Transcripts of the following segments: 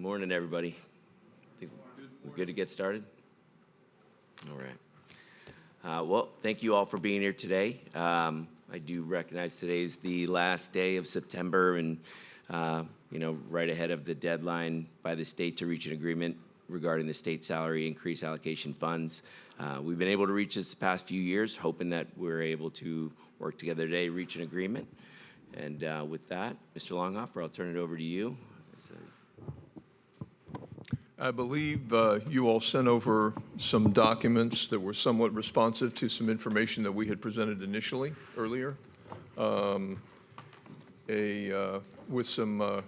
Morning, everybody. Think we're good to get started? All right. Well, thank you all for being here today. I do recognize today is the last day of September and, right ahead of the deadline by the state to reach an agreement regarding the state salary increase allocation funds. We've been able to reach this the past few years, hoping that we're able to work together today, reach an agreement. And with that, Mr. Longhofer, I'll turn it over to you. I believe you all sent over some documents that were somewhat responsive to some information that we had presented initially earlier, with some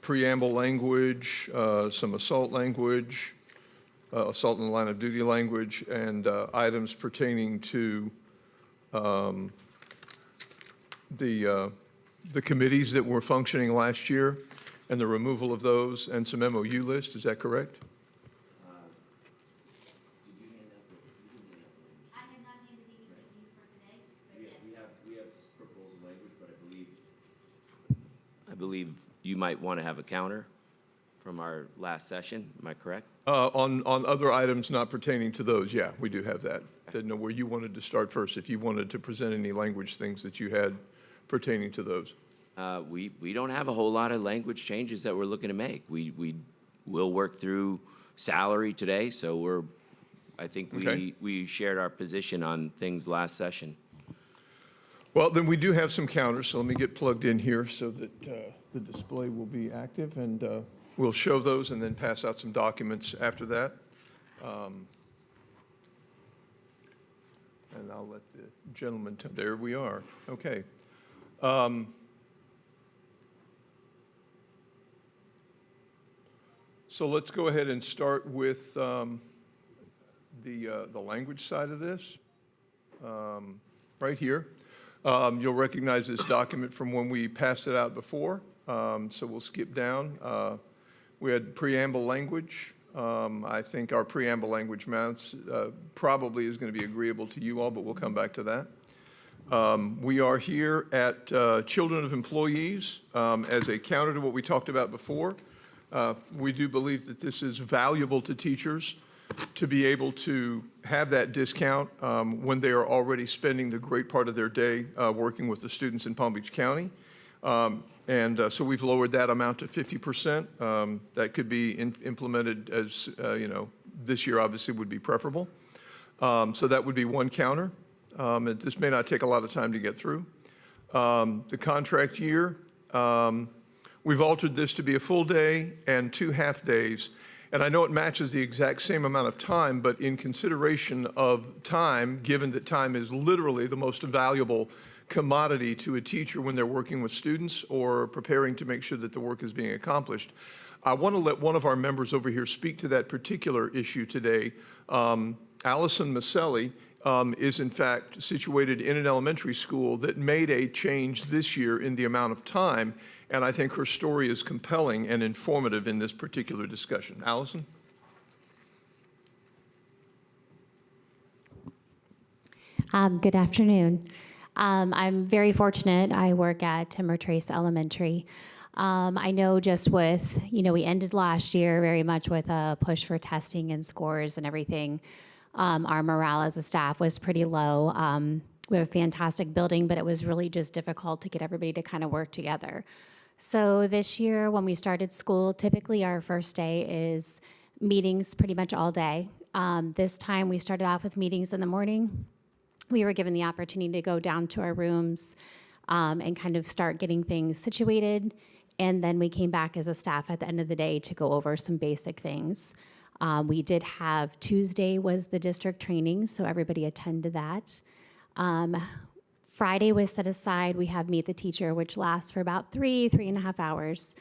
preamble language, some assault language, assault in the line of duty language, and items pertaining to the committees that were functioning last year and the removal of those, and some MOU list. Is that correct? I have not handed any these for today, but yes. We have proposal language, but I believe you might want to have a counter from our last session. Am I correct? On other items not pertaining to those, yeah, we do have that. Didn't know where you wanted to start first, if you wanted to present any language things that you had pertaining to those. We don't have a whole lot of language changes that we're looking to make. We will work through salary today, so I think we shared our position on things last session. Well, then we do have some counters, so let me get plugged in here so that the display will be active, and we'll show those and then pass out some documents after that. And I'll let the gentleman, there we are, okay. So let's go ahead and start with the language side of this, right here. You'll recognize this document from when we passed it out before, so we'll skip down. We had preamble language. I think our preamble language mounts probably is going to be agreeable to you all, but we'll come back to that. We are here at children of employees as a counter to what we talked about before. We do believe that this is valuable to teachers to be able to have that discount when they are already spending the great part of their day working with the students in Palm Beach County. So we've lowered that amount to 50%. That could be implemented as, this year obviously would be preferable. So that would be one counter. This may not take a lot of time to get through. The contract year, we've altered this to be a full day and 2 half days. And I know it matches the exact same amount of time, but in consideration of time, given that time is literally the most valuable commodity to a teacher when they're working with students or preparing to make sure that the work is being accomplished, I want to let one of our members over here speak to that particular issue today. Allison Maselli is in fact situated in an elementary school that made a change this year in the amount of time, and I think her story is compelling and informative in this particular discussion. Allison? Good afternoon. I'm very fortunate. I work at Timber Trace Elementary. I know just with, we ended last year very much with a push for testing and scores and everything. Our morale as a staff was pretty low. We have a fantastic building, but it was really just difficult to get everybody to kind of work together. So this year, when we started school, typically our first day is meetings pretty much all day. This time we started off with meetings in the morning. We were given the opportunity to go down to our rooms and kind of start getting things situated. And then we came back as a staff at the end of the day to go over some basic things. We did have Tuesday was the district training, so everybody attended that. Friday was set aside. We have Meet the Teacher, which lasts for about 3.5 hours.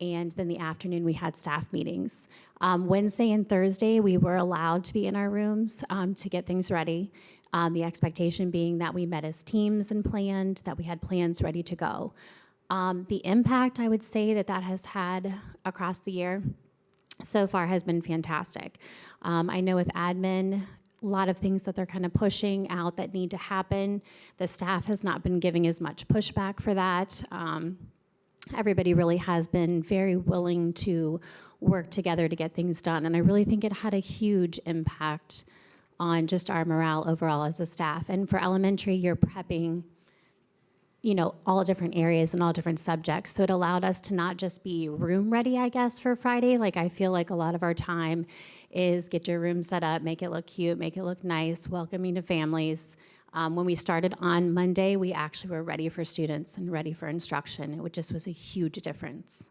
And then the afternoon, we had staff meetings. Wednesday and Thursday, we were allowed to be in our rooms to get things ready. The expectation being that we met as teams and planned, that we had plans ready to go. The impact, I would say, that has had across the year so far has been fantastic. I know with admin, a lot of things that they're kind of pushing out that need to happen. The staff has not been giving as much pushback for that. everybody really has been very willing to work together to get things done. And I really think it had a huge impact on just our morale overall as a staff. And for elementary, you're prepping, you know, all different areas and all different subjects. So it allowed us to not just be room ready, I guess, for Friday. Like, I feel like a lot of our time is get your room set up, make it look cute, make it look nice, welcoming to families. When we started on Monday, we actually were ready for students and ready for instruction. It just was a huge difference.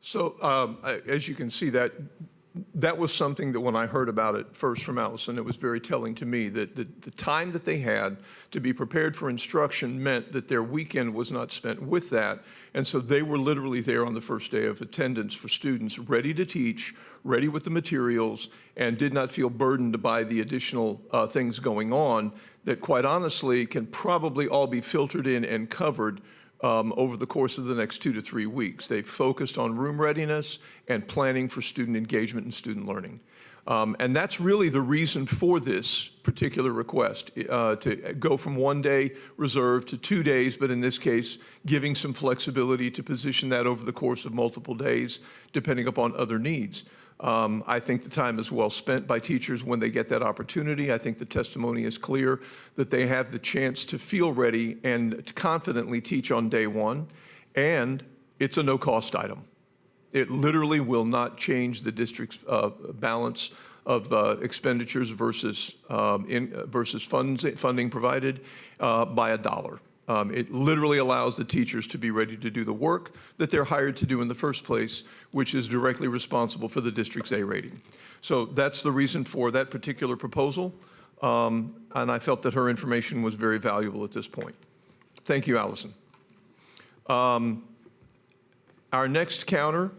So as you can see, that was something that when I heard about it first from Allison, it was very telling to me that the time that they had to be prepared for instruction meant that their weekend was not spent with that. And so they were literally there on the first day of attendance for students, ready to teach, ready with the materials, and did not feel burdened by the additional things going on that, quite honestly, can probably all be filtered in and covered over the course of the next 2 to 3 weeks. They focused on room readiness and planning for student engagement and student learning. And that's really the reason for this particular request, to go from 1 day reserved to 2 days, but in this case, giving some flexibility to position that over the course of multiple days, depending upon other needs. I think the time is well spent by teachers when they get that opportunity. I think the testimony is clear that they have the chance to feel ready and to confidently teach on day one, and it's a no-cost item. It literally will not change the district's balance of expenditures versus funding provided by $1. It literally allows the teachers to be ready to do the work that they're hired to do in the first place, which is directly responsible for the district's A rating. So that's the reason for that particular proposal, and I felt that her information was very valuable at this point. Thank you, Allison. Our next counter,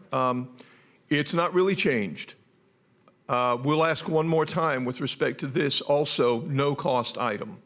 it's not really changed. We'll ask one more time with respect to this also no-cost item.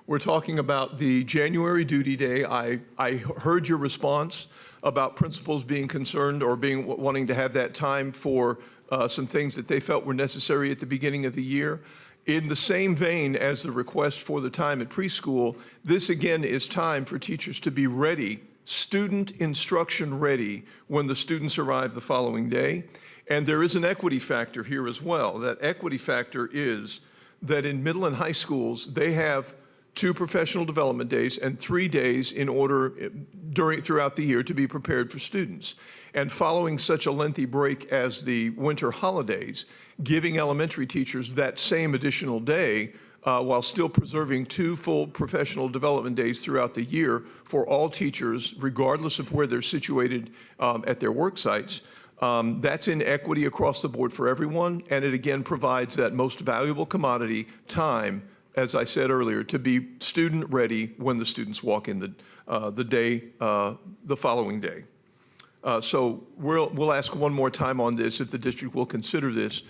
We're talking about the January duty day. I heard your response about principals being concerned or wanting to have that time for some things that they felt were necessary at the beginning of the year. In the same vein as the request for the time at preschool, this again is time for teachers to be ready, student instruction ready, when the students arrive the following day. And there is an equity factor here as well. That equity factor is that in middle and high schools, they have 2 professional development days and 3 days in order throughout the year to be prepared for students. And following such a lengthy break as the winter holidays, giving elementary teachers that same additional day while still preserving 2 full professional development days throughout the year for all teachers, regardless of where they're situated at their work sites, that's in equity across the board for everyone, and it again provides that most valuable commodity, time, as I said earlier, to be student ready when the students walk in the following day. So we'll ask one more time on this if the district will consider this,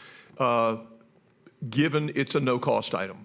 given it's a no-cost item.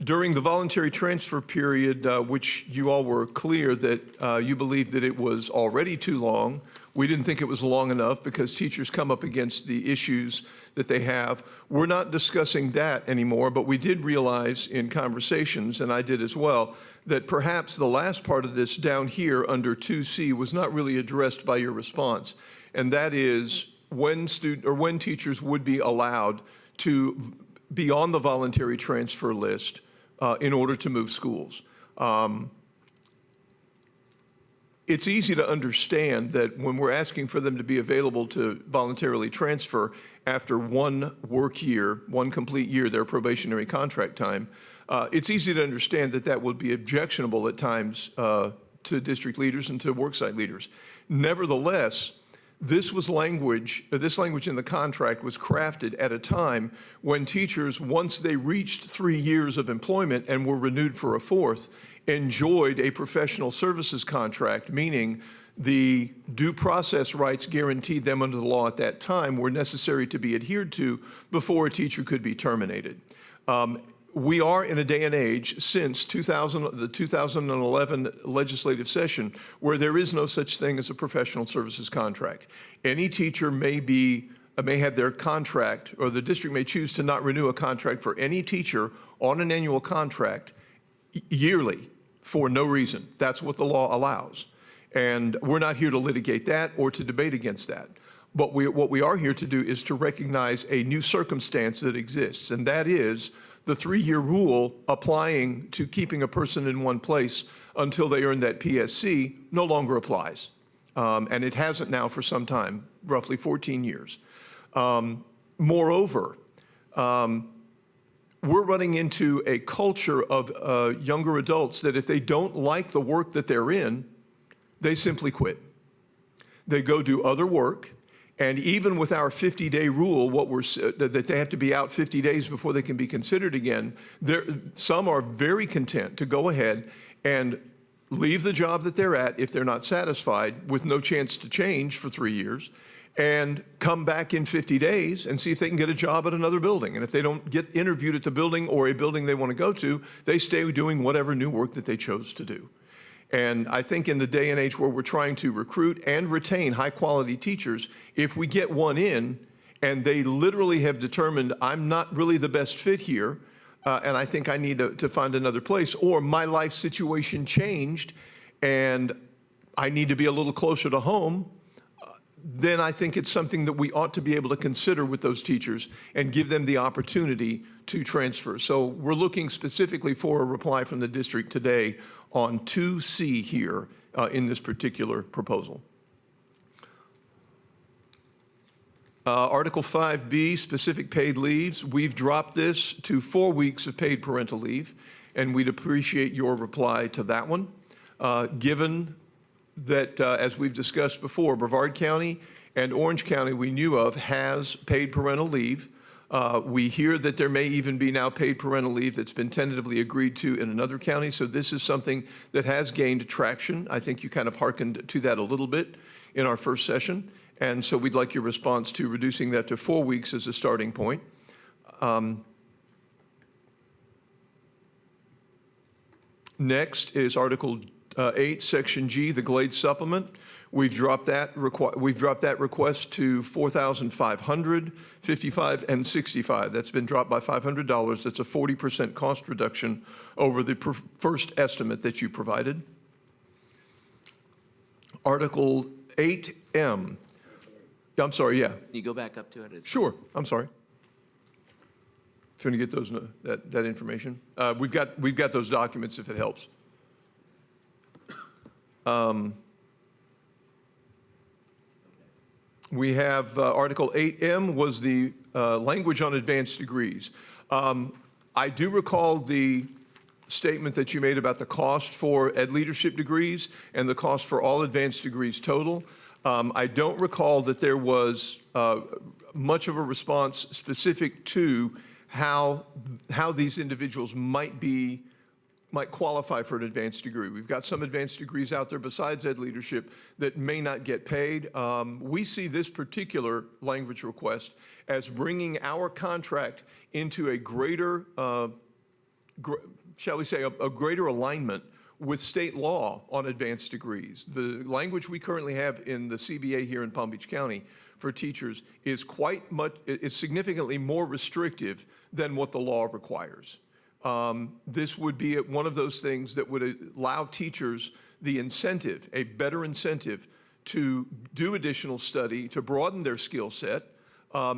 During the voluntary transfer period, which you all were clear that you believed that it was already too long, we didn't think it was long enough because teachers come up against the issues that they have. We're not discussing that anymore, but we did realize in conversations, and I did as well, that perhaps the last part of this down here under 2C was not really addressed by your response, and that is when teachers would be allowed to be on the voluntary transfer list in order to move schools. It's easy to understand that when we're asking for them to be available to voluntarily transfer after 1 work year, 1 complete year, their probationary contract time, it's easy to understand that that would be objectionable at times to district leaders and to worksite leaders. Nevertheless, this language in the contract was crafted at a time when teachers, once they reached 3 years of employment and were renewed for a 4th, enjoyed a professional services contract, meaning the due process rights guaranteed them under the law at that time were necessary to be adhered to before a teacher could be terminated. We are in a day and age since the 2011 legislative session where there is no such thing as a professional services contract. Any teacher may be may have their contract, or the district may choose to not renew a contract for any teacher on an annual contract yearly for no reason. That's what the law allows. And we're not here to litigate that or to debate against that. But what we are here to do is to recognize a new circumstance that exists, and that is the 3-year rule applying to keeping a person in one place until they earn that PSC no longer applies. And it hasn't now for some time, roughly 14 years. Moreover, we're running into a culture of younger adults that if they don't like the work that they're in, they simply quit. They go do other work, and even with our 50-day rule, that they have to be out 50 days before they can be considered again, some are very content to go ahead and leave the job that they're at if they're not satisfied with no chance to change for 3 years, and come back in 50 days and see if they can get a job at another building. And if they don't get interviewed at the building or a building they want to go to, they stay doing whatever new work that they chose to do. And I think in the day and age where we're trying to recruit and retain high-quality teachers, if we get one in and they literally have determined, I'm not really the best fit here, and I think I need to find another place, or my life situation changed and I need to be a little closer to home, then I think it's something that we ought to be able to consider with those teachers and give them the opportunity to transfer. So we're looking specifically for a reply from the district today on 2C here in this particular proposal. Article 5B, specific paid leaves. We've dropped this to 4 weeks of paid parental leave, and we'd appreciate your reply to that one. Given that, as we've discussed before, Brevard County and Orange County we knew of has paid parental leave. We hear that there may even be now paid parental leave that's been tentatively agreed to in another county. So this is something that has gained traction. I think you kind of hearkened to that a little bit in our first session. And so we'd like your response to reducing that to 4 weeks as a starting point. Next is Article 8, Section G, the Glade Supplement. We've dropped that request to $4,500, $55, and $65. That's been dropped by $500. That's a 40% cost reduction over the first estimate that you provided. Article 8M. I'm sorry, yeah. Can you go back up to it? Sure, I'm sorry. If you want to get those that information, we've got those documents if it helps. We have Article 8M was the language on advanced degrees. I do recall the statement that you made about the cost for ed leadership degrees and the cost for all advanced degrees total. I don't recall that there was much of a response specific to how these individuals might qualify for an advanced degree. We've got some advanced degrees out there besides ed leadership that may not get paid. We see this particular language request as bringing our contract into a greater, shall we say, a greater alignment with state law on advanced degrees. The language we currently have in the CBA here in Palm Beach County for teachers is significantly more restrictive than what the law requires. This would be one of those things that would allow teachers the incentive, a better incentive, to do additional study, to broaden their skill set,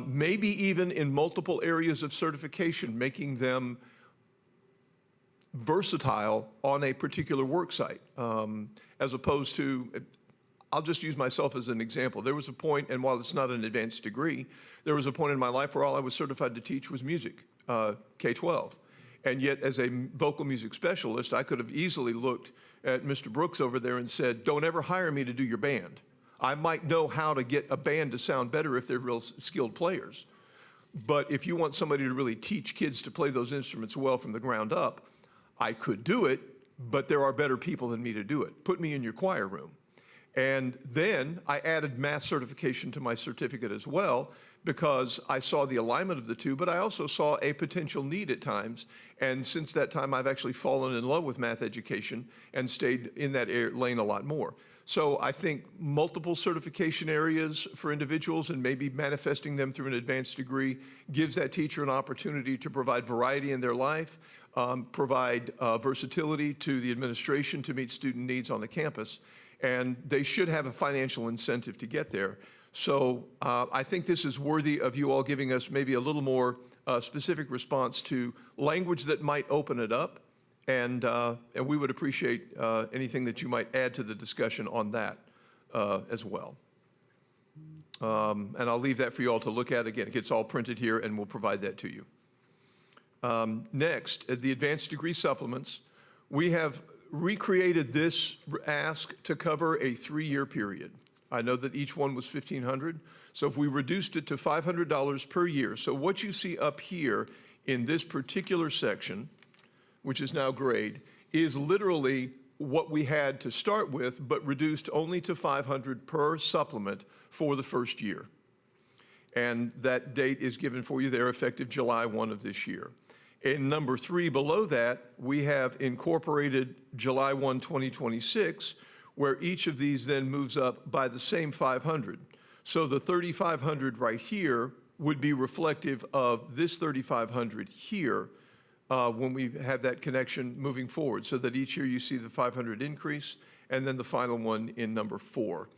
maybe even in multiple areas of certification, making them versatile on a particular work site, as opposed to, I'll just use myself as an example. There was a point, and while it's not an advanced degree, there was a point in my life where all I was certified to teach was music, K-12. And yet, as a vocal music specialist, I could have easily looked at Mr. Brooks over there and said, don't ever hire me to do your band. I might know how to get a band to sound better if they're real skilled players. But if you want somebody to really teach kids to play those instruments well from the ground up, I could do it, but there are better people than me to do it. Put me in your choir room. And then I added math certification to my certificate as well, because I saw the alignment of the two, but I also saw a potential need at times. And since that time, I've actually fallen in love with math education and stayed in that lane a lot more. So I think multiple certification areas for individuals and maybe manifesting them through an advanced degree gives that teacher an opportunity to provide variety in their life, provide versatility to the administration to meet student needs on the campus, and they should have a financial incentive to get there. So I think this is worthy of you all giving us maybe a little more specific response to language that might open it up, and we would appreciate anything that you might add to the discussion on that as well. And I'll leave that for you all to look at. Again, it gets all printed here, and we'll provide that to you. Next, the advanced degree supplements. We have recreated this ask to cover a 3-year period. I know that each one was $1,500, so if we reduced it to $500 per year, so what you see up here in this particular section, which is now grade, is literally what we had to start with, but reduced only to $500 per supplement for the first year. And that date is given for you there, effective July 1 of this year. In number 3 below that, we have incorporated July 1, 2026, where each of these then moves up by the same 500. So the 3,500 right here would be reflective of this 3,500 here when we have that connection moving forward, so that each year you see the 500 increase, and then the final one in number 4.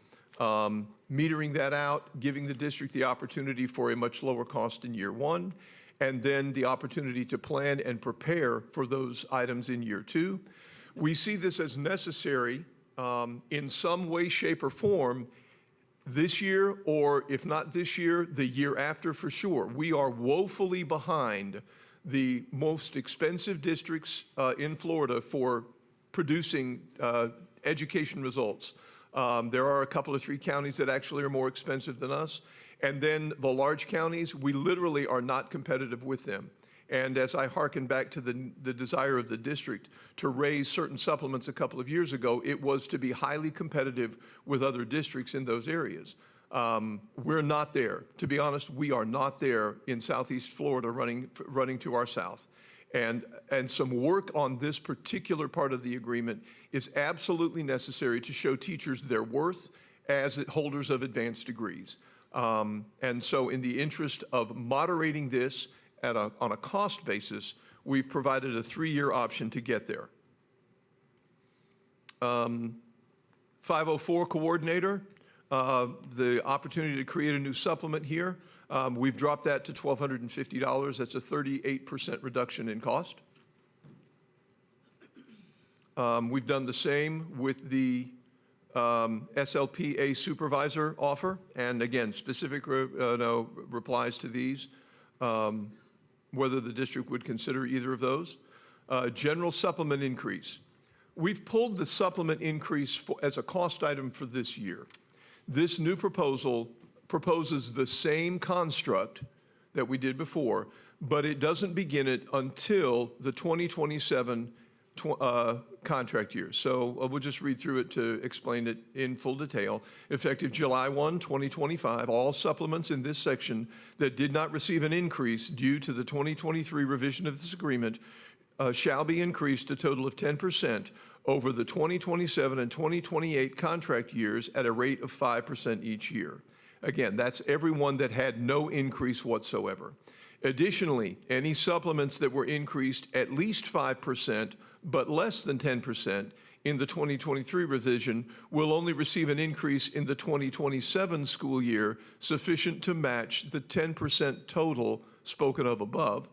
Metering that out, giving the district the opportunity for a much lower cost in year 1, and then the opportunity to plan and prepare for those items in year 2. We see this as necessary in some way, shape, or form this year, or if not this year, the year after for sure. We are woefully behind the most expensive districts in Florida for producing education results. There are a couple of 3 counties that actually are more expensive than us. And then the large counties, we literally are not competitive with them. And as I hearken back to the desire of the district to raise certain supplements a couple of years ago, it was to be highly competitive with other districts in those areas. We're not there. To be honest, we are not there in Southeast Florida running to our south. And some work on this particular part of the agreement is absolutely necessary to show teachers their worth as holders of advanced degrees. And so in the interest of moderating this on a cost basis, we've provided a 3-year option to get there. 504 coordinator, the opportunity to create a new supplement here. We've dropped that to $1,250. That's a 38% reduction in cost. We've done the same with the SLPA supervisor offer, and again, specific replies to these, whether the district would consider either of those. General supplement increase. We've pulled the supplement increase as a cost item for this year. This new proposal proposes the same construct that we did before, but it doesn't begin it until the 2027 contract year. So we'll just read through it to explain it in full detail. Effective July 1, 2025, all supplements in this section that did not receive an increase due to the 2023 revision of this agreement shall be increased a total of 10% over the 2027 and 2028 contract years at a rate of 5% each year. Again, that's everyone that had no increase whatsoever. Additionally, any supplements that were increased at least 5% but less than 10% in the 2023 revision will only receive an increase in the 2027 school year sufficient to match the 10% total spoken of above.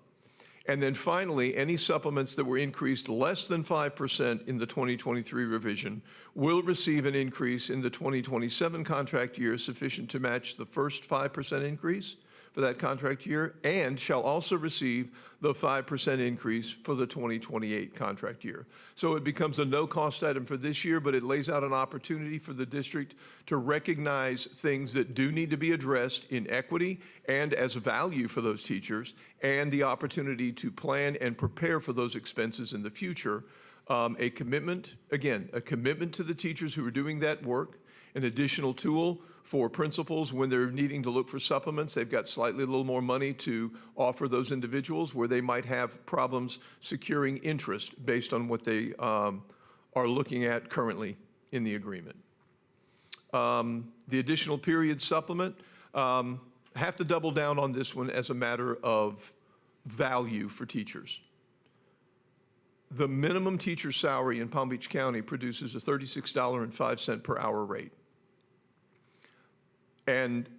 And then finally, any supplements that were increased less than 5% in the 2023 revision will receive an increase in the 2027 contract year sufficient to match the first 5% increase for that contract year, and shall also receive the 5% increase for the 2028 contract year. So it becomes a no-cost item for this year, but it lays out an opportunity for the district to recognize things that do need to be addressed in equity and as value for those teachers, and the opportunity to plan and prepare for those expenses in the future. A commitment, again, a commitment to the teachers who are doing that work, an additional tool for principals when they're needing to look for supplements. They've got slightly a little more money to offer those individuals where they might have problems securing interest based on what they are looking at currently in the agreement. The additional period supplement, have to double down on this one as a matter of value for teachers. The minimum teacher salary in Palm Beach County produces a $36.05 per hour rate. And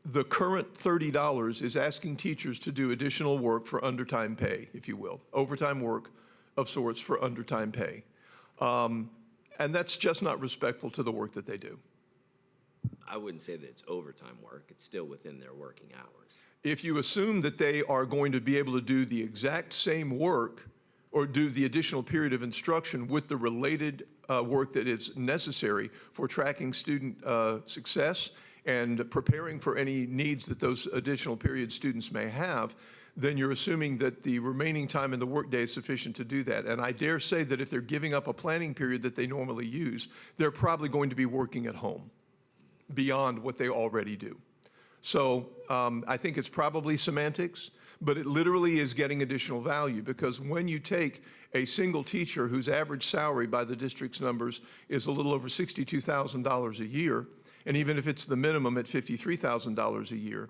the current $30 is asking teachers to do additional work for undertime pay, if you will, overtime work of sorts for undertime pay. And that's just not respectful to the work that they do. I wouldn't say that it's overtime work. It's still within their working hours. If you assume that they are going to be able to do the exact same work or do the additional period of instruction with the related work that is necessary for tracking student success and preparing for any needs that those additional period students may have, then you're assuming that the remaining time in the workday is sufficient to do that. And I dare say that if they're giving up a planning period that they normally use, they're probably going to be working at home beyond what they already do. So I think it's probably semantics, but it literally is getting additional value, because when you take a single teacher whose average salary by the district's numbers is a little over $62,000 a year, and even if it's the minimum at $53,000 a year,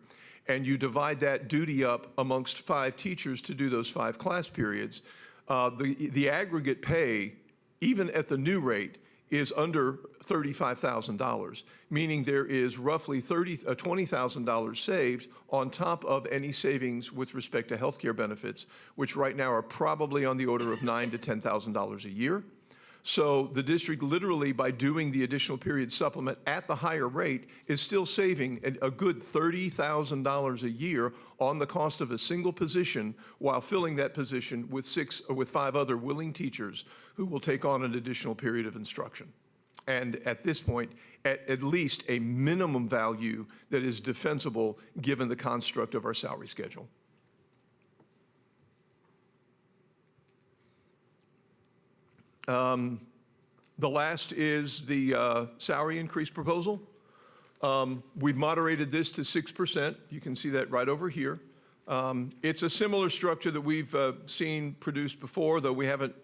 and you divide that duty up amongst 5 teachers to do those 5 class periods, the aggregate pay, even at the new rate, is under $35,000, meaning there is roughly $20,000 saved on top of any savings with respect to health care benefits, which right now are probably on the order of $9,000 to $10,000 a year. So the district literally, by doing the additional period supplement at the higher rate, is still saving a good $30,000 a year on the cost of a single position, while filling that position with 5 other willing teachers who will take on an additional period of instruction. And at this point, at least a minimum value that is defensible given the construct of our salary schedule. The last is the salary increase proposal. We've moderated this to 6%. You can see that right over here. It's a similar structure that we've seen produced before, though we haven't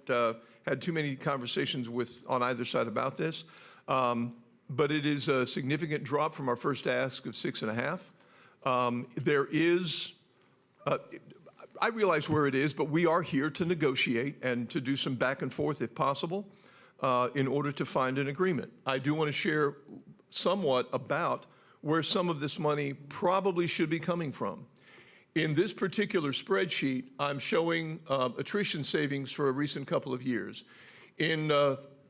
had too many conversations on either side about this. But it is a significant drop from our first ask of 6.5. There is, I realize where it is, but we are here to negotiate and to do some back and forth if possible in order to find an agreement. I do want to share somewhat about where some of this money probably should be coming from. In this particular spreadsheet, I'm showing attrition savings for a recent couple of years. In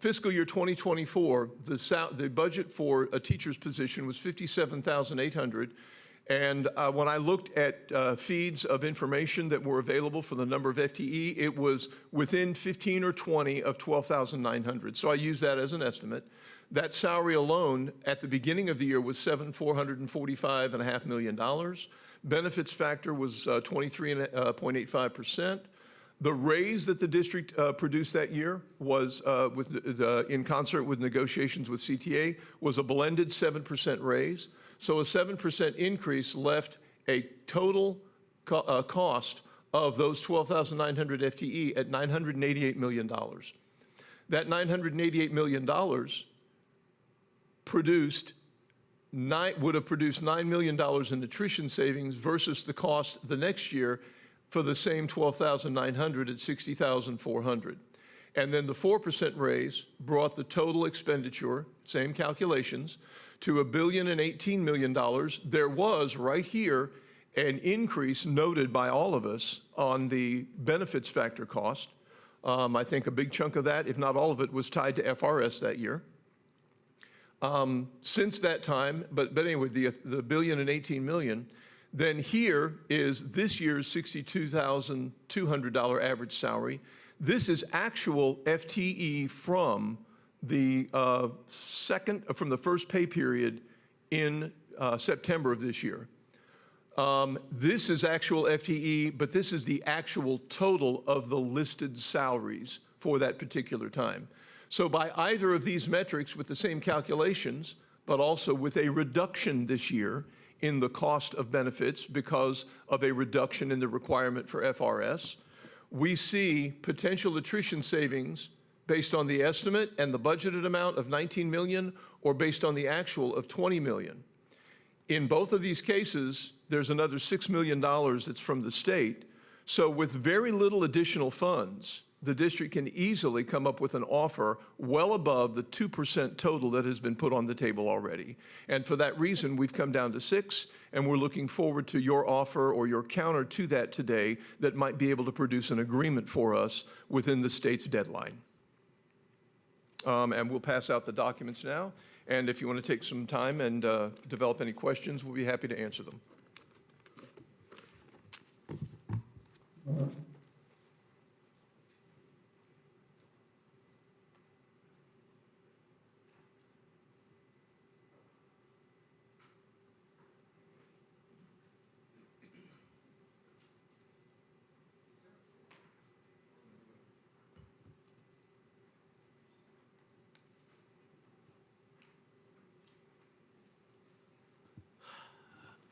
fiscal year 2024, the budget for a teacher's position was $57,800. And when I looked at feeds of information that were available for the number of FTE, it was within 15 or 20 of 12,900. So I use that as an estimate. That salary alone at the beginning of the year was $445.5 million. Benefits factor was 23.85%. The raise that the district produced that year was, in concert with negotiations with CTA, was a blended 7% raise. So a 7% increase left a total cost of those 12,900 FTE at $988 million. That $988 million would have produced $9 million in attrition savings versus the cost the next year for the same 12,900 at 60,400. And then the 4% raise brought the total expenditure, same calculations, to $1,018 million. There was right here an increase noted by all of us on the benefits factor cost. I think a big chunk of that, if not all of it, was tied to FRS that year. Since that time, but anyway, the $1,018 million, then here is this year's $62,200 average salary. This is actual FTE from the first pay period in September of this year. This is actual FTE, but this is the actual total of the listed salaries for that particular time. So by either of these metrics with the same calculations, but also with a reduction this year in the cost of benefits because of a reduction in the requirement for FRS, we see potential attrition savings based on the estimate and the budgeted amount of 19 million, or based on the actual of 20 million. In both of these cases, there's another $6 million that's from the state. So with very little additional funds, the district can easily come up with an offer well above the 2% total that has been put on the table already. And for that reason, we've come down to 6, and we're looking forward to your offer or your counter to that today that might be able to produce an agreement for us within the state's deadline. And we'll pass out the documents now. And if you want to take some time and develop any questions, we'll be happy to answer them.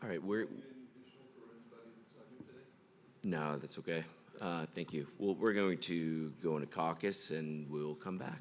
All right, no, that's okay. Thank you. Well, we're going to go into caucus and we'll come back.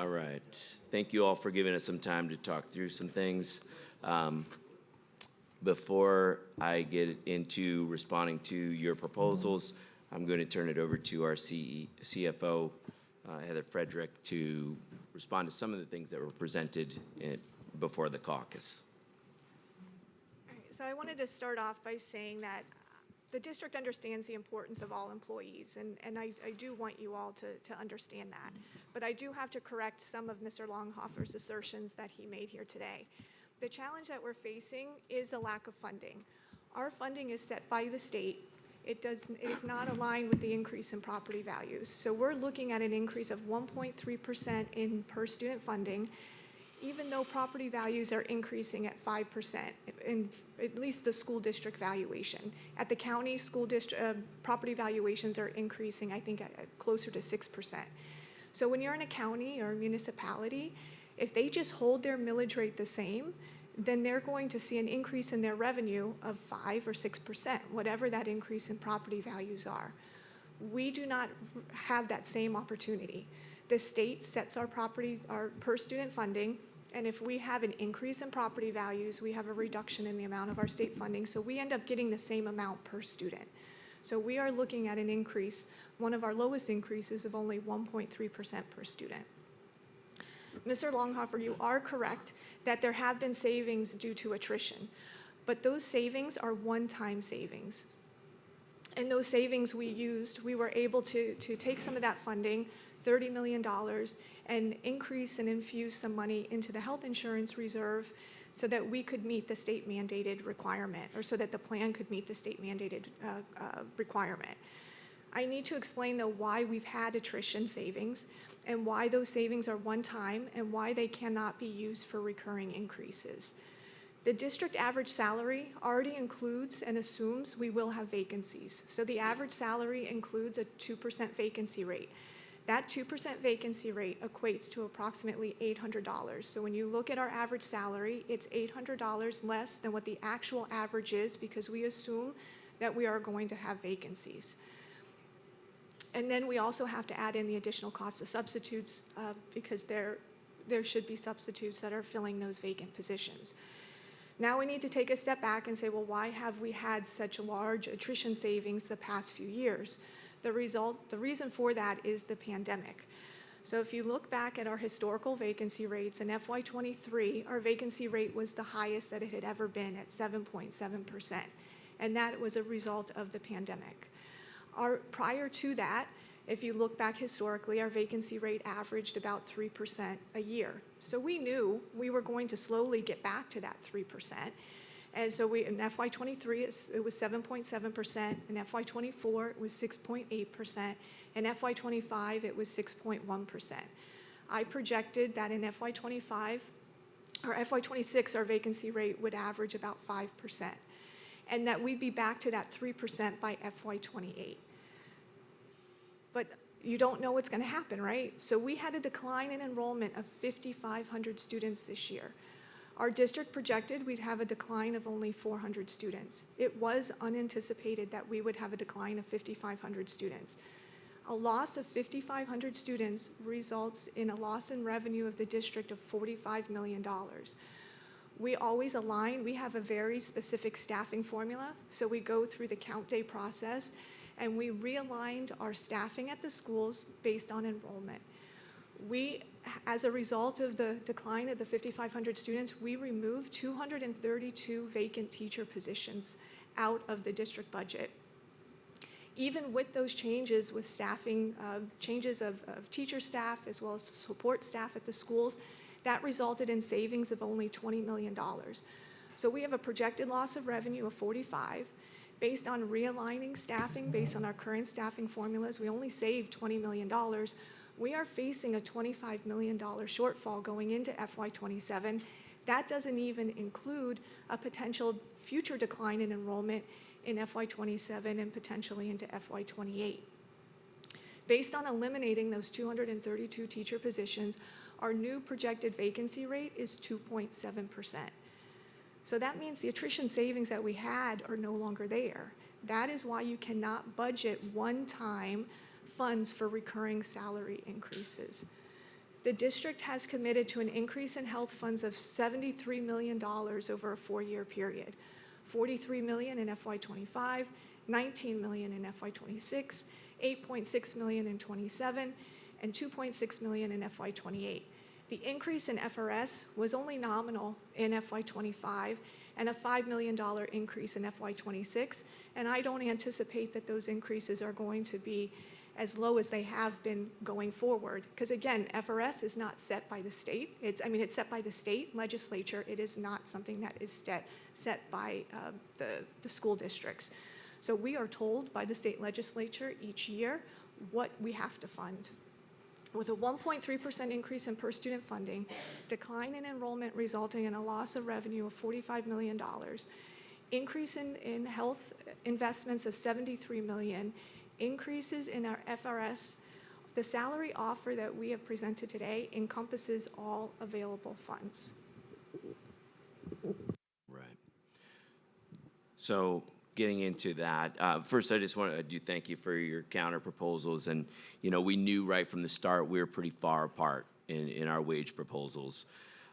All right. Thank you all for giving us some time to talk through some things. Before I get into responding to your proposals, I'm going to turn it over to our CFO, Heather Frederick, to respond to some of the things that were presented before the caucus. All right, so I wanted to start off by saying that the district understands the importance of all employees, and I do want you all to understand that. But I do have to correct some of Mr. Longhofer's assertions that he made here today. The challenge that we're facing is a lack of funding. Our funding is set by the state. It is not aligned with the increase in property values. So we're looking at an increase of 1.3% in per student funding, even though property values are increasing at 5% in at least the school district valuation. At the county, school district property valuations are increasing, I think, at closer to 6%. So when you're in a county or a municipality, if they just hold their millage rate the same, then they're going to see an increase in their revenue of 5 or 6%, whatever that increase in property values are. We do not have that same opportunity. The state sets our per student funding, and if we have an increase in property values, we have a reduction in the amount of our state funding, so we end up getting the same amount per student. So we are looking at an increase, one of our lowest increases of only 1.3% per student. Mr. Longhofer, you are correct that there have been savings due to attrition, but those savings are one-time savings. And those savings we were able to take some of that funding, $30 million, and increase and infuse some money into the health insurance reserve so that we could meet the state mandated requirement, or so that the plan could meet the state mandated requirement. I need to explain, though, why we've had attrition savings and why those savings are one time and why they cannot be used for recurring increases. The district average salary already includes and assumes we will have vacancies. So the average salary includes a 2% vacancy rate. That 2% vacancy rate equates to approximately $800. So when you look at our average salary, it's $800 less than what the actual average is, because we assume that we are going to have vacancies. And then we also have to add in the additional cost of substitutes because there should be substitutes that are filling those vacant positions. Now we need to take a step back and say, well, why have we had such large attrition savings the past few years? The reason for that is the pandemic. So if you look back at our historical vacancy rates in FY23, our vacancy rate was the highest that it had ever been at 7.7%. And that was a result of the pandemic. Prior to that, if you look back historically, our vacancy rate averaged about 3% a year. So we knew we were going to slowly get back to that 3%. And so in FY23, it was 7.7%. In FY24, it was 6.8%. In FY25, it was 6.1%. I projected that in FY25, or FY26, our vacancy rate would average about 5%. And that we'd be back to that 3% by FY28. But you don't know what's going to happen, right? So we had a decline in enrollment of 5,500 students this year. Our district projected we'd have a decline of only 400 students. It was unanticipated that we would have a decline of 5,500 students. A loss of 5,500 students results in a loss in revenue of the district of $45 million. We always align. We have a very specific staffing formula. So we go through the count day process, and we realigned our staffing at the schools based on enrollment. As a result of the decline of the 5,500 students, we removed 232 vacant teacher positions out of the district budget. Even with those changes with staffing, changes of teacher staff as well as support staff at the schools, that resulted in savings of only $20 million. So we have a projected loss of revenue of 45. Based on realigning staffing, based on our current staffing formulas, we only saved $20 million. We are facing a $25 million shortfall going into FY27. That doesn't even include a potential future decline in enrollment in FY27 and potentially into FY28. Based on eliminating those 232 teacher positions, our new projected vacancy rate is 2.7%. So that means the attrition savings that we had are no longer there. That is why you cannot budget one-time funds for recurring salary increases. The district has committed to an increase in health funds of $73 million over a 4-year period. $43 million in FY25, $19 million in FY26, $8.6 million in '27, and $2.6 million in FY28. The increase in FRS was only nominal in FY25 and a $5 million increase in FY26, and I don't anticipate that those increases are going to be as low as they have been going forward. Because again, FRS is not set by the state. It's set by the state legislature. It is not something that is set by the school districts. So we are told by the state legislature each year what we have to fund. With a 1.3% increase in per student funding, decline in enrollment resulting in a loss of revenue of $45 million, increase in health investments of $73 million, increases in our FRS, the salary offer that we have presented today encompasses all available funds. Right. So getting into that, first I just want to do thank you for your counter proposals. And, you know, we knew right from the start we were pretty far apart in our wage proposals.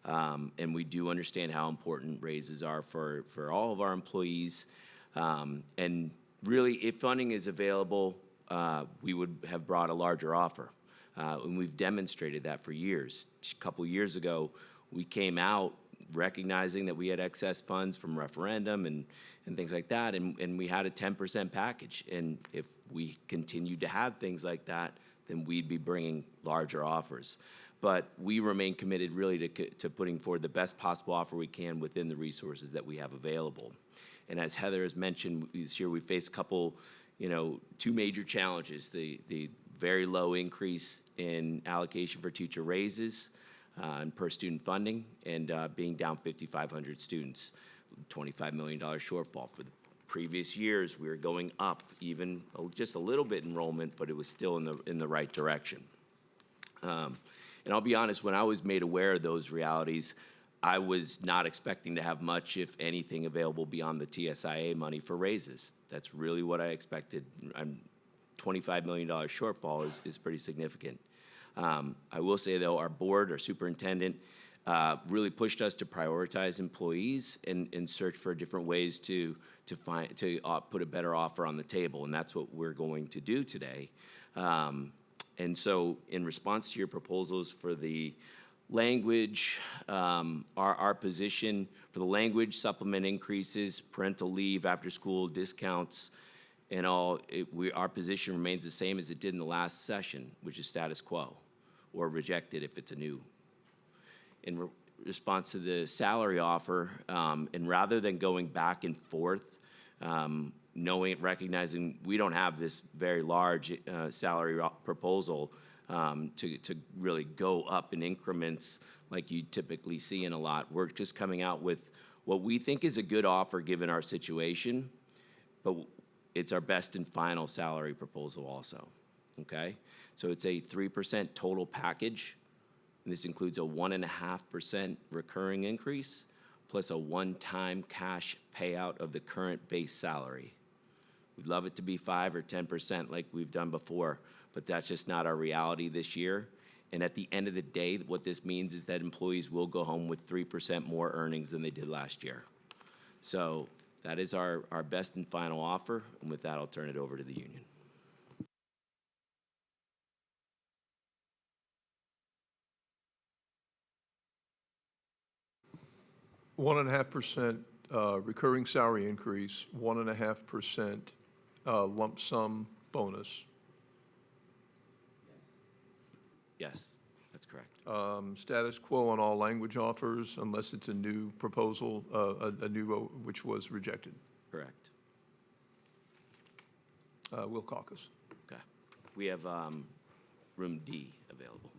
And we do understand how important raises are for all of our employees. And really, if funding is available, we would have brought a larger offer. And we've demonstrated that for years. A couple years ago, we came out recognizing that we had excess funds from referendum and things like that, and we had a 10% package. And if we continued to have things like that, then we'd be bringing larger offers. But we remain committed really to putting forward the best possible offer we can within the resources that we have available. And as Heather has mentioned, this year we faced a couple, two major challenges: the very low increase in allocation for teacher raises and per student funding, and being down 5,500 students, $25 million shortfall. For the previous years, we were going up even just a little bit enrollment, but it was still in the right direction. And I'll be honest, when I was made aware of those realities, I was not expecting to have much, if anything, available beyond the TSIA money for raises. That's really what I expected. $25 million shortfall is pretty significant. I will say, though, our board, our superintendent, really pushed us to prioritize employees and search for different ways to put a better offer on the table, and that's what we're going to do today. And so, in response to your proposals for the language, our position for the language, supplement increases, parental leave, after-school discounts, and all, our position remains the same as it did in the last session, which is status quo, or rejected if it's a new. In response to the salary offer, and rather than going back and forth, recognizing we don't have this very large salary proposal to really go up in increments like you typically see in a lot, we're just coming out with what we think is a good offer given our situation, but it's our best and final salary proposal also, okay? So it's a 3% total package, and this includes a 1.5% recurring increase, plus a one-time cash payout of the current base salary. We'd love it to be 5 or 10% like we've done before, but that's just not our reality this year. And at the end of the day, what this means is that employees will go home with 3% more earnings than they did last year. So that is our best and final offer, and with that, I'll turn it over to the union. One and a half percent recurring salary increase, 1.5% lump sum bonus. Yes, that's correct. Status quo on all language offers unless it's a new proposal, which was rejected. Correct. Will caucus. Okay. We have room D available.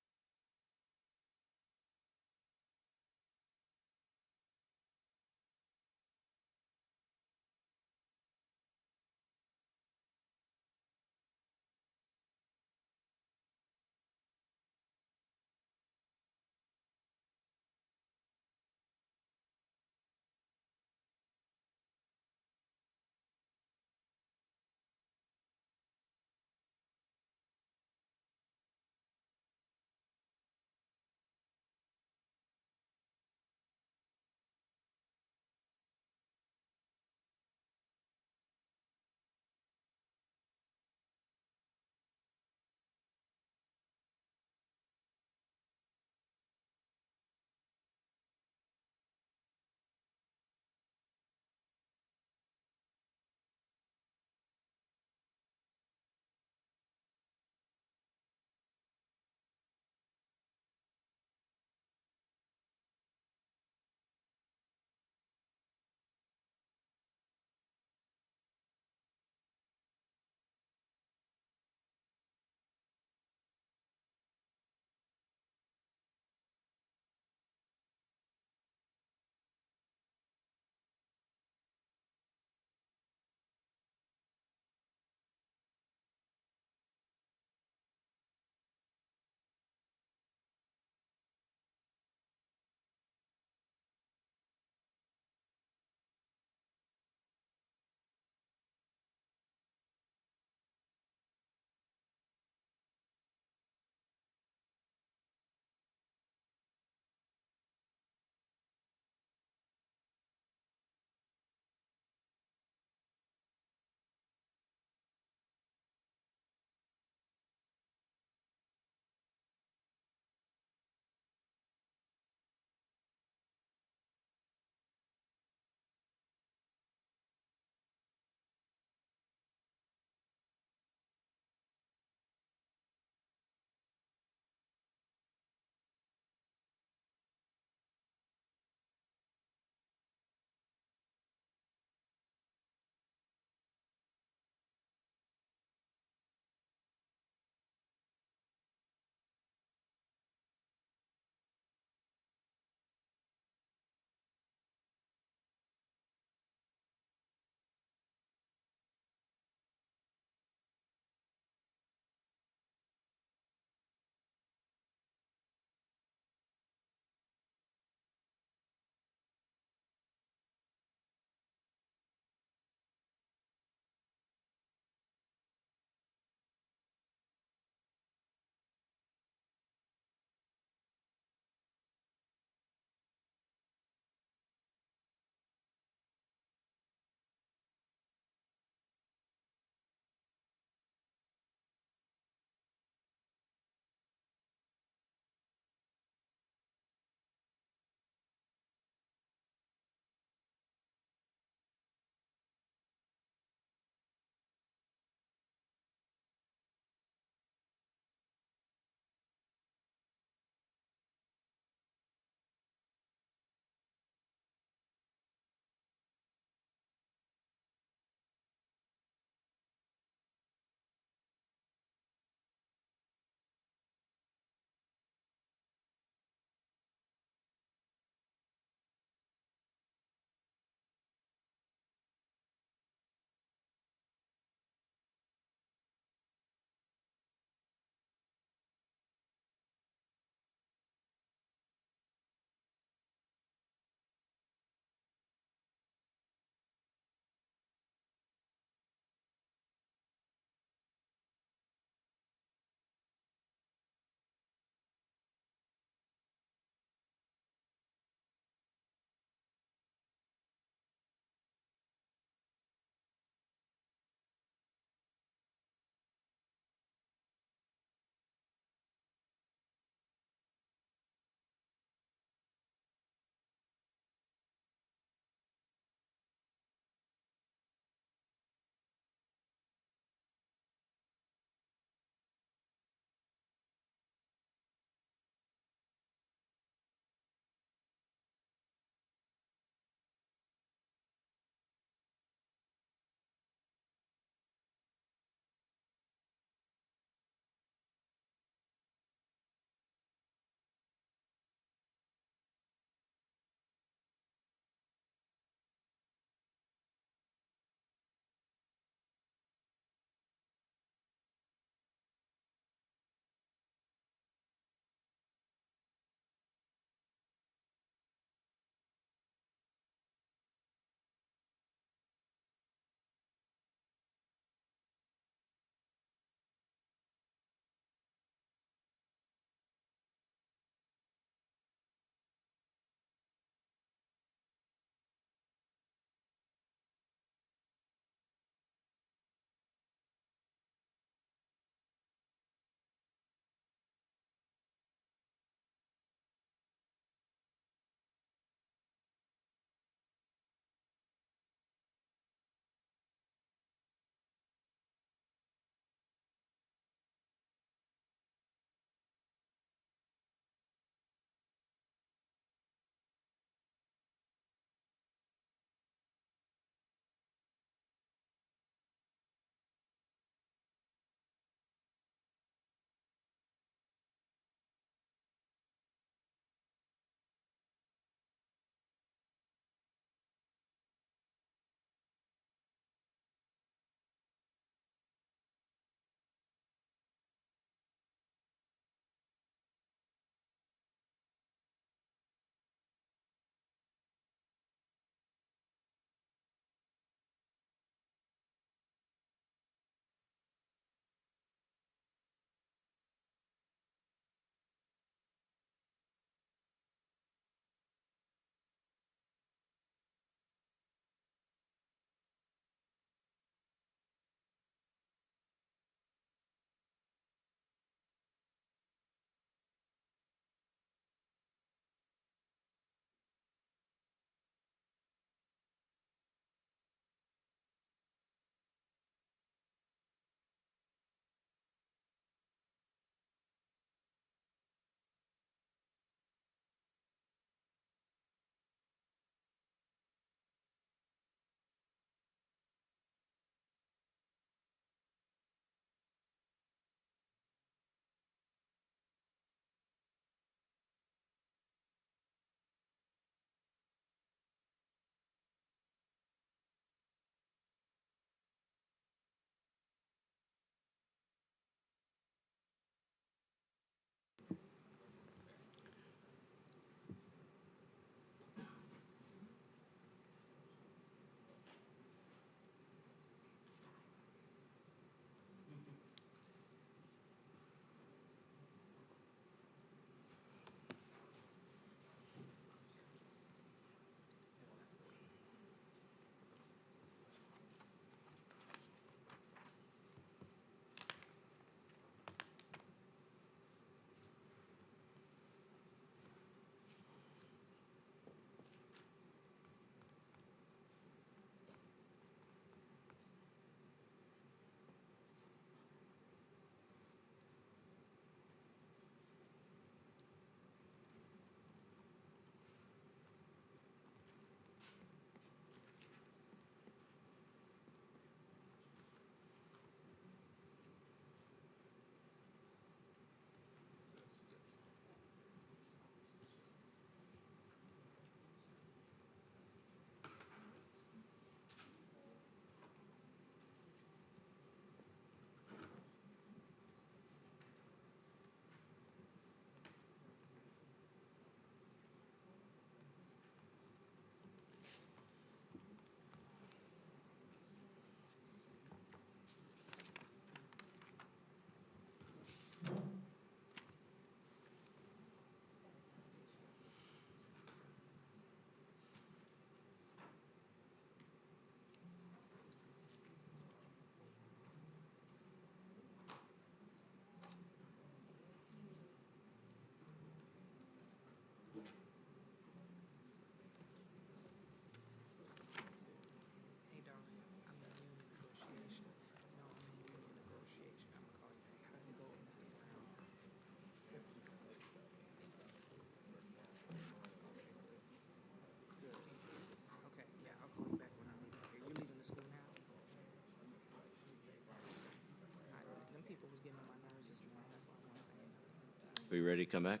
Are you ready to come back?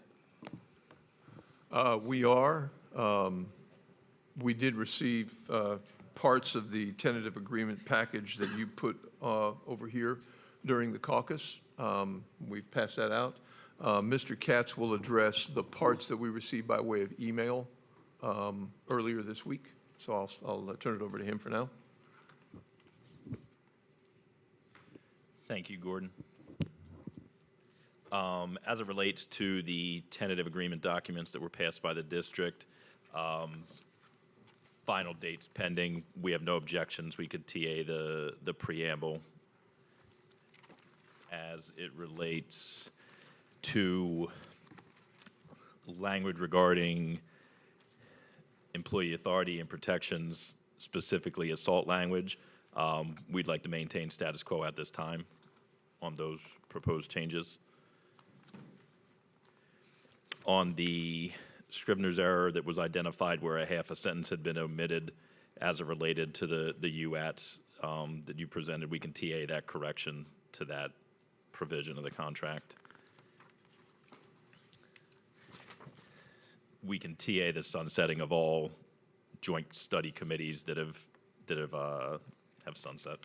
We are. We did receive parts of the tentative agreement package that you put over here during the caucus. We've passed that out. Mr. Katz will address the parts that we received by way of email earlier this week. So I'll turn it over to him for now. Thank you, Gordon. As it relates to the tentative agreement documents that were passed by the district, final dates pending. We have no objections. We could TA the preamble. As it relates to language regarding employee authority and protections, specifically assault language, we'd like to maintain status quo at this time on those proposed changes. On the Scrivener's error that was identified where a half a sentence had been omitted as it related to the UATs that you presented, we can TA that correction to that provision of the contract. We can TA the sunsetting of all joint study committees that have sunset.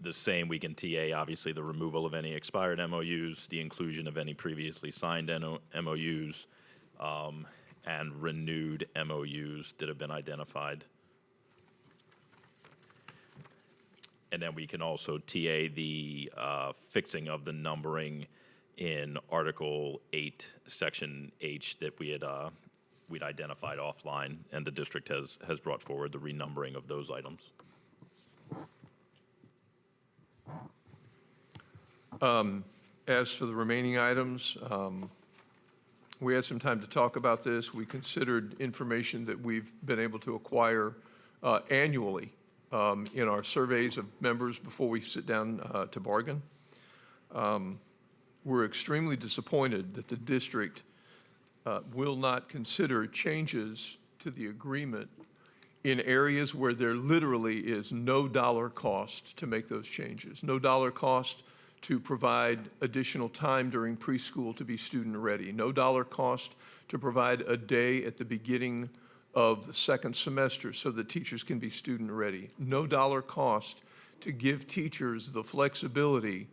The same, we can TA, obviously, the removal of any expired MOUs, the inclusion of any previously signed MOUs, and renewed MOUs that have been identified. And then we can also TA the fixing of the numbering in Article 8, Section H that we'd identified offline, and the district has brought forward the renumbering of those items. As for the remaining items, we had some time to talk about this. We considered information that we've been able to acquire annually in our surveys of members before we sit down to bargain. We're extremely disappointed that the district will not consider changes to the agreement in areas where there literally is no dollar cost to make those changes, no dollar cost to provide additional time during preschool to be student ready, no dollar cost to provide a day at the beginning of the second semester so that teachers can be student ready, no dollar cost to give teachers the flexibility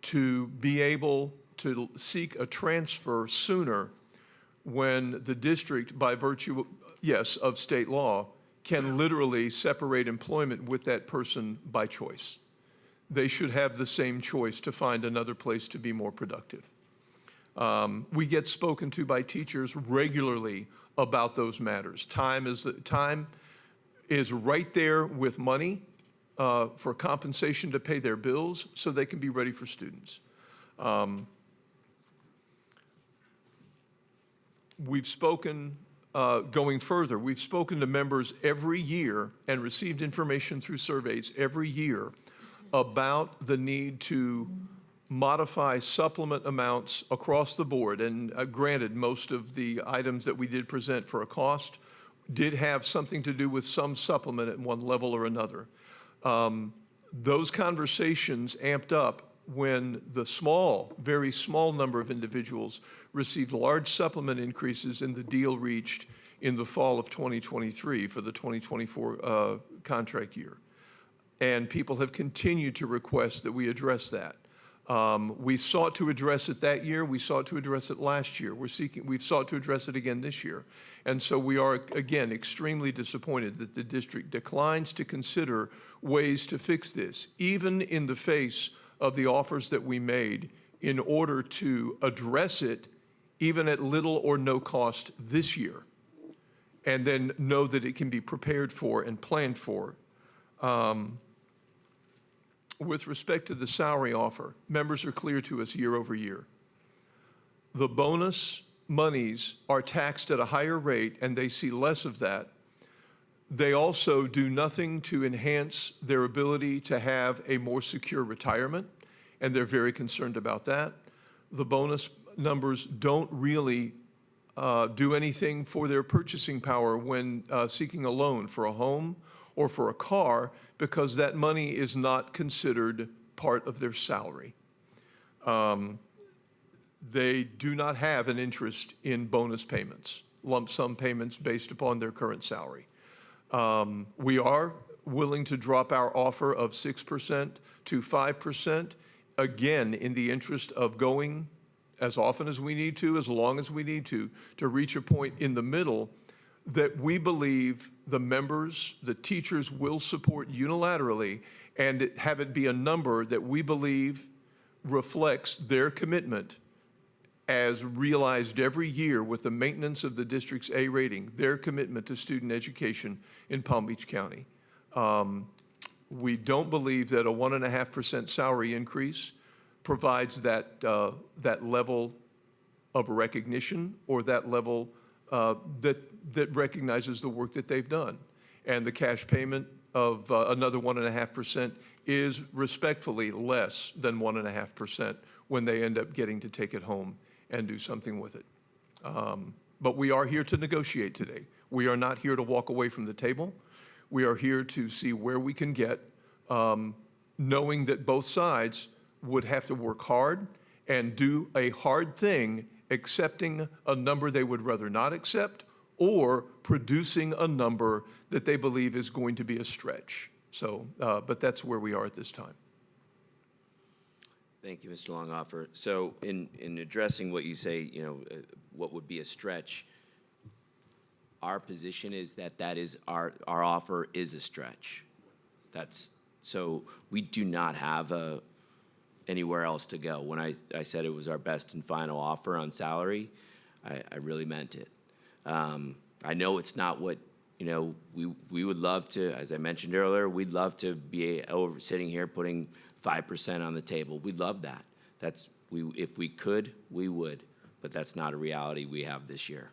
to be able to seek a transfer sooner when the district, by virtue, yes, of state law, can literally separate employment with that person by choice. They should have the same choice to find another place to be more productive. We get spoken to by teachers regularly about those matters. Time is right there with money for compensation to pay their bills so they can be ready for students. We've spoken, going further, we've spoken to members every year and received information through surveys every year about the need to modify supplement amounts across the board. And granted, most of the items that we did present for a cost did have something to do with some supplement at one level or another. Those conversations amped up when the very small number of individuals received large supplement increases in the deal reached in the fall of 2023 for the 2024 contract year. And people have continued to request that we address that. We sought to address it that year. We sought to address it last year. We've sought to address it again this year. And so we are, again, extremely disappointed that the district declines to consider ways to fix this, even in the face of the offers that we made in order to address it, even at little or no cost this year, and then know that it can be prepared for and planned for. With respect to the salary offer, members are clear to us year over year. The bonus monies are taxed at a higher rate, and they see less of that. They also do nothing to enhance their ability to have a more secure retirement, and they're very concerned about that. The bonus numbers don't really do anything for their purchasing power when seeking a loan for a home or for a car, because that money is not considered part of their salary. They do not have an interest in bonus payments, lump sum payments based upon their current salary. We are willing to drop our offer of 6% to 5%, again, in the interest of going as often as we need to, as long as we need to reach a point in the middle that we believe the members, the teachers will support unilaterally, and have it be a number that we believe reflects their commitment as realized every year with the maintenance of the district's A rating, their commitment to student education in Palm Beach County. We don't believe that a 1.5% salary increase provides that, that level of recognition or that level that recognizes the work that they've done. And the cash payment of another 1.5% is respectfully less than 1.5% when they end up getting to take it home and do something with it. But we are here to negotiate today. We are not here to walk away from the table. We are here to see where we can get, knowing that both sides would have to work hard and do a hard thing, accepting a number they would rather not accept or producing a number that they believe is going to be a stretch. So, but that's where we are at this time. Thank you, Mr. Longoffer. So in addressing what you say, what would be a stretch, our position is that is our offer is a stretch. So we do not have anywhere else to go. When I said it was our best and final offer on salary, I really meant it. I know it's not what, we would love to, as I mentioned earlier, we'd love to be sitting here putting 5% on the table. We'd love that. If we could, we would, but that's not a reality we have this year.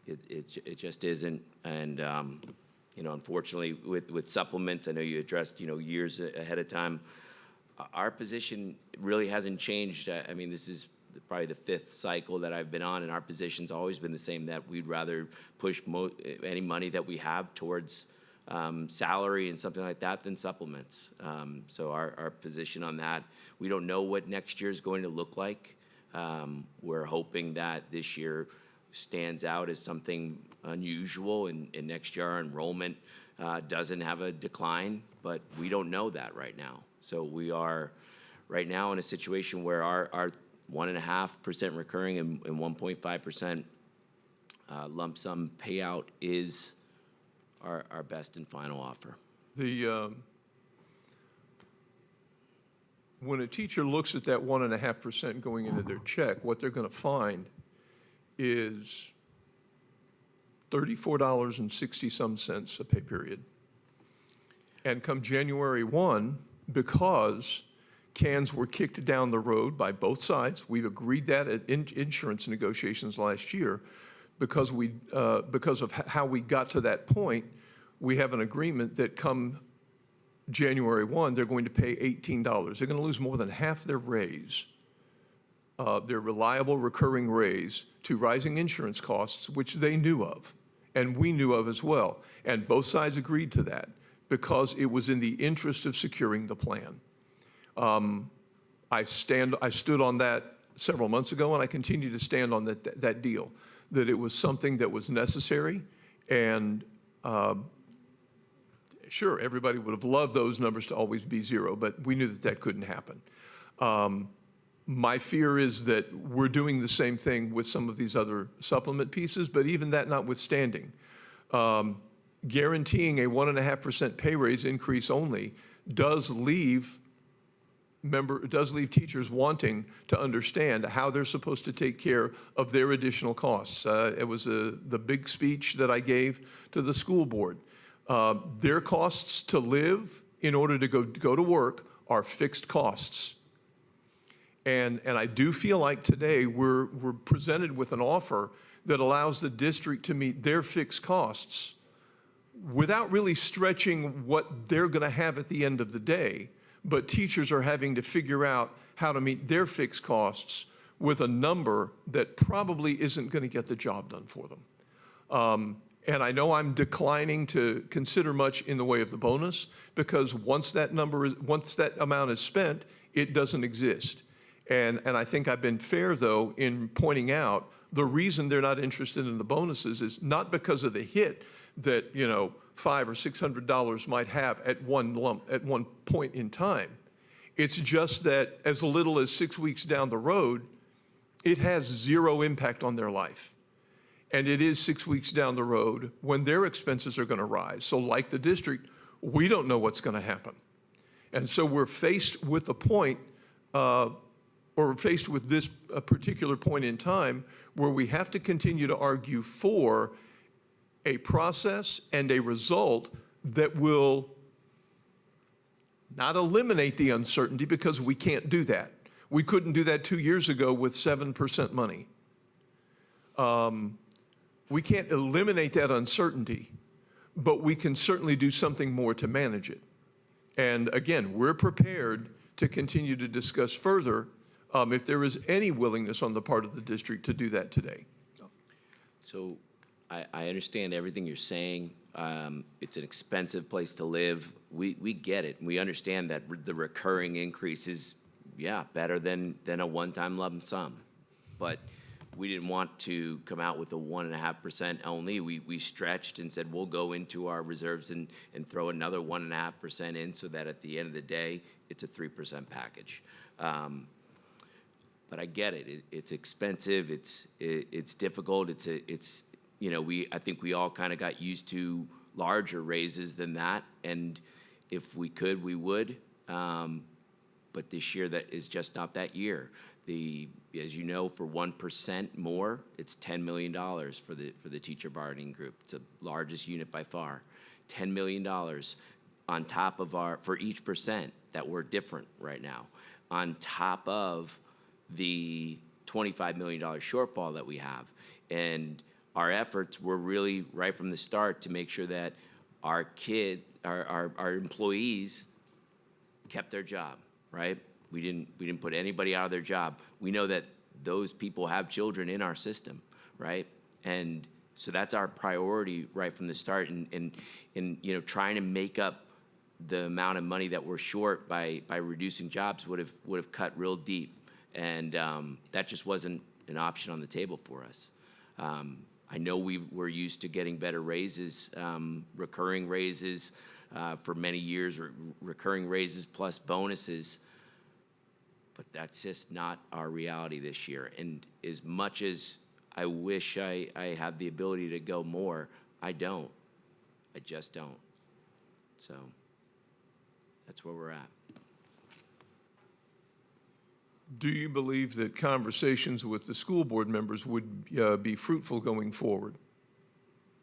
It just isn't, and unfortunately, with supplements, I know you addressed, years ahead of time. Our position really hasn't changed. I mean, this is probably the 5th cycle that I've been on, and our position's always been the same, that we'd rather push any money that we have towards salary and something like that than supplements. So our position on that, we don't know what next year is going to look like. We're hoping that this year stands out as something unusual, and next year our enrollment doesn't have a decline, but we don't know that right now. So we are right now in a situation where our 1.5% recurring and 1.5% lump sum payout is our best and final offer. When a teacher looks at that 1.5% going into their check, what they're going to find is $34.60 a pay period. And come January 1, because cans were kicked down the road by both sides, we've agreed that at insurance negotiations last year, because of how we got to that point, we have an agreement that come January 1, they're going to pay $18. They're going to lose more than half their raise, their reliable recurring raise, to rising insurance costs, which they knew of, and we knew of as well. And both sides agreed to that because it was in the interest of securing the plan. I stood on that several months ago, and I continue to stand on that deal, that it was something that was necessary. And sure, everybody would have loved those numbers to always be zero, but we knew that couldn't happen. My fear is that we're doing the same thing with some of these other supplement pieces, but even that notwithstanding, guaranteeing a 1.5% pay raise increase only does leave teachers wanting to understand how they're supposed to take care of their additional costs. It was the big speech that I gave to the school board. Their costs to live in order to go to work are fixed costs. And I do feel like today we're presented with an offer that allows the district to meet their fixed costs without really stretching what they're going to have at the end of the day. But teachers are having to figure out how to meet their fixed costs with a number that probably isn't going to get the job done for them. And I know I'm declining to consider much in the way of the bonus, because once that amount is spent, It doesn't exist. And I think I've been fair, though, in pointing out the reason they're not interested in the bonuses is not because of the hit that, you know, $500 or $600 might have at one point in time. It's just that as little as 6 weeks down the road, it has zero impact on their life. And it is 6 weeks down the road when their expenses are going to rise. So like the district, we don't know what's going to happen. And so we're faced with a point, or faced with this particular point in time where we have to continue to argue for a process and a result that will not eliminate the uncertainty, because we can't do that. We couldn't do that 2 years ago with 7% money. We can't eliminate that uncertainty, but we can certainly do something more to manage it. And again, we're prepared to continue to discuss further if there is any willingness on the part of the district to do that today. So I understand everything you're saying. It's an expensive place to live. We get it. We understand that the recurring increase is, yeah, better than a one-time lump sum. But we didn't want to come out with a 1.5% only. We stretched and said, we'll go into our reserves and throw another 1.5% in so that at the end of the day, it's a 3% package. But I get it. It's expensive. It's difficult. It's you know, I think we all kind of got used to larger raises than that, and if we could, we would. But this year, that is just not that year. As you know, for 1% more, it's $10 million for the teacher bargaining group. It's the largest unit by far. $10 million on top of for each percent that we're different right now, on top of the $25 million shortfall that we have. And our efforts were really right from the start to make sure that our employees kept their job, right? We didn't put anybody out of their job. We know that those people have children in our system, right? And so that's our priority right from the start. And you know, trying to make up the amount of money that we're short by reducing jobs would have cut real deep. And that just wasn't an option on the table for us. I know we're used to getting better raises, recurring raises for many years, recurring raises plus bonuses, but that's just not our reality this year. And as much as I wish I had the ability to go more, I don't. I just don't. So that's where we're at. Do you believe that conversations with the school board members would be fruitful going forward?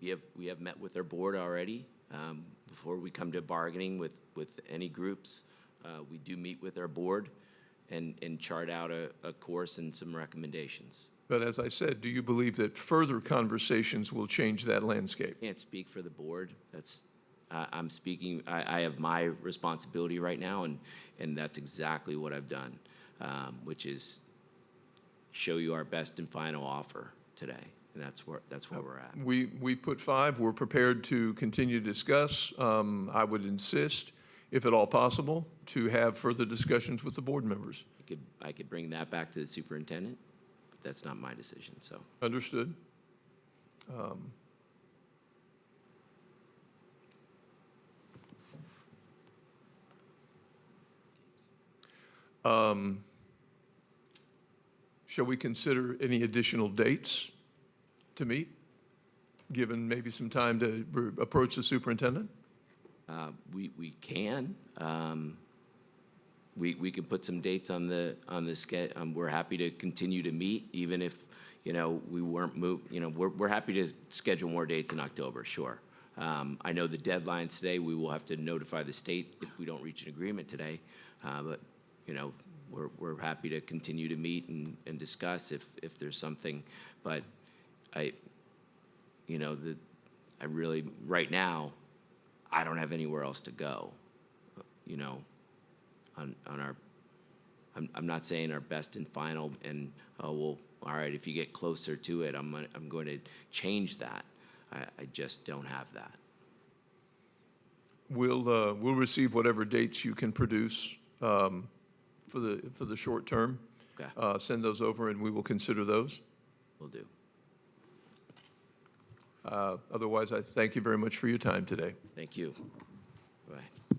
We have met with our board already. Before we come to bargaining with any groups, we do meet with our board and chart out a course and some recommendations. But as I said, do you believe that further conversations will change that landscape? I can't speak for the board. I'm speaking, I have my responsibility right now, and that's exactly what I've done. Which is show you our best and final offer today, and that's where we're at. We put 5. We're prepared to continue to discuss. I would insist, if at all possible, to have further discussions with the board members. I could bring that back to the superintendent, but that's not my decision. So Understood. Shall we consider any additional dates to meet, given maybe some time to approach the superintendent? we can. We can put some dates on the schedule. We're happy to continue to meet, even if, you know, we weren't moved. You know, we're happy to schedule more dates in October, sure. I know the deadline's today. We will have to notify the state if we don't reach an agreement today. But, you know, we're happy to continue to meet and discuss if there's something. But I really, right now, I don't have anywhere else to go, you know, on our, I'm not saying our best and final, and, oh, well, all right, if you get closer to it, I'm going to change that. I just don't have that. We'll receive whatever dates you can produce for the short term. Okay. Send those over, and we will consider those. Will do. Otherwise, I thank you very much for your time today. Thank you. Bye.